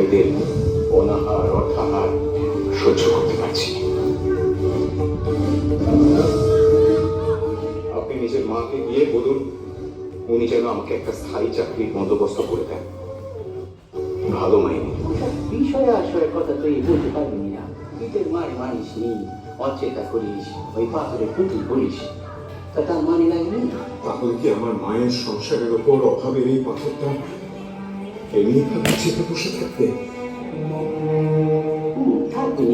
মেয়েদের অনাহার অর্থাহার সহ্য করতে পারছি না। আপনি নিজের মাকে গিয়ে বলুন উনি যেন আমাকে একটা স্থায়ী চাকরির বন্দোবস্ত করে দেন, ভালো মাইনে। বিষয় আশয়ের কথা তুই বলতে পারবি না। পিঠের মার মানিস নি, অচেতা করিস, ওই পাথরে পুঁতি করিস, তা তার মানে লাগবে। তাহলে কি আমার মায়ের সংসারের ওপর অভাবের এই পাথরটা এমনি ভাবে চেপে বসে থাকবে? থাকবি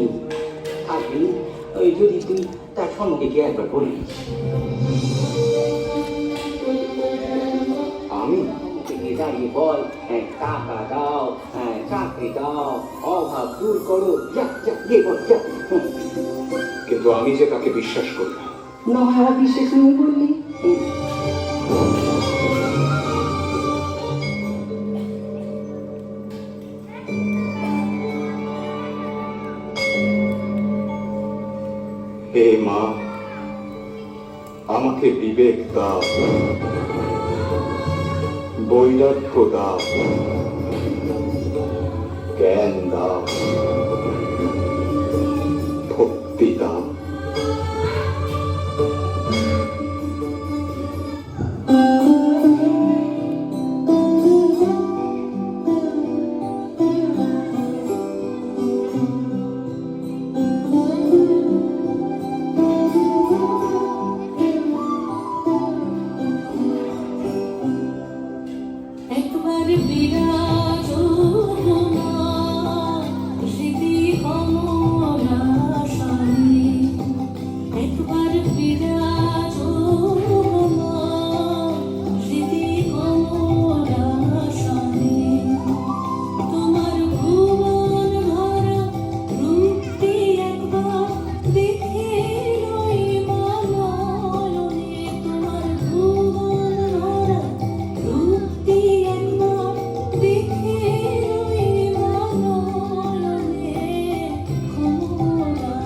থাকবি, ওই যদি তুই তার সম্মুখে গিয়ে একবার বলিস। আমি দাঁড়িয়ে বল, টাকা দাও, চাকরি দাও, অভাব দূর করো, যা যা গিয়ে বল, যা। কিন্তু আমি যে তাকে বিশ্বাস করি না। না হয় বিশ্বাস নিয়ে বললি। হে মা, আমাকে বিবেক দাও, বৈরাগ্য দাও, জ্ঞান দাও, ভক্তি দাও। একবার বিরাজ স্মৃতি কমলা স্বামী, একবার বিরাজ স্মৃতি কমলা স্বামী, তোমার ভুবন ভরা রূপটি একবার দেখে রই মানয়নে, তোমার ভুবন ভরা রূপটি একবার দেখে রই মানয়নে, কমলা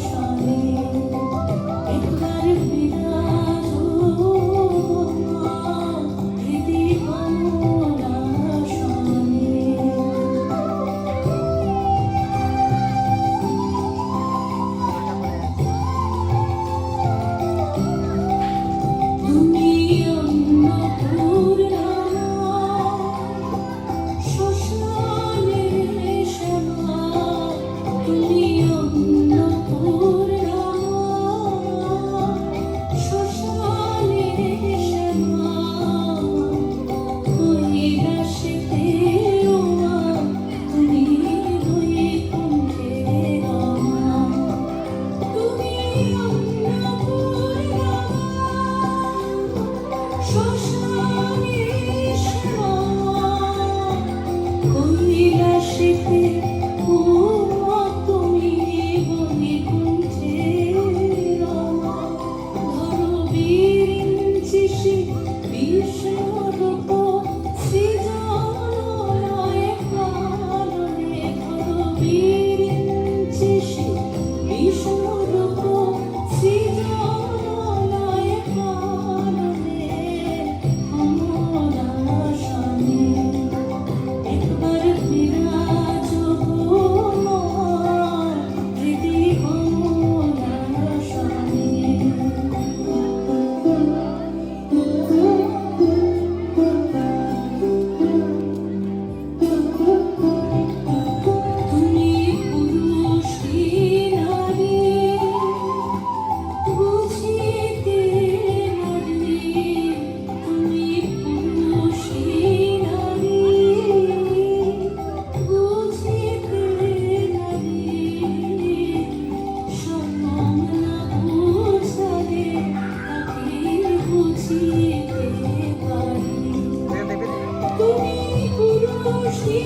স্বামী, একবার বিরাজ হৃদি কমলা স্বামী। তুমি অন্নপূর্ণা, শ্মশানের শ্যামা, তুমি অন্নপূর্ণা, শ্মশানের শ্যামা, কৈলাসেতে রমা, তুমি বৈকুণ্ঠে রমা, তুমি অন্নপূর্ণা, শ্মশানের শ্যামা, কৈলাসেতে রমা, তুমি বৈকুণ্ঠে রমা, ধরো বিরিঞ্চিসি বিষ্ণুরূপ সৃজনলয়ে কাননে, ধরো বিরিঞ্চিসি বিষ্ণুরূপ সৃজনলয়ে কাননে, কমলা স্বামী, একবার বিরাজ হৃদি কমলা স্বামী। তুমি পুরুষ কি নারী বুঝিতে নারী, তুমি পুরুষ কি নারী বুঝিতে নারী, সমমনা বুঝালে তাকে বুঝিতে পারি। তুমি পুরুষ কি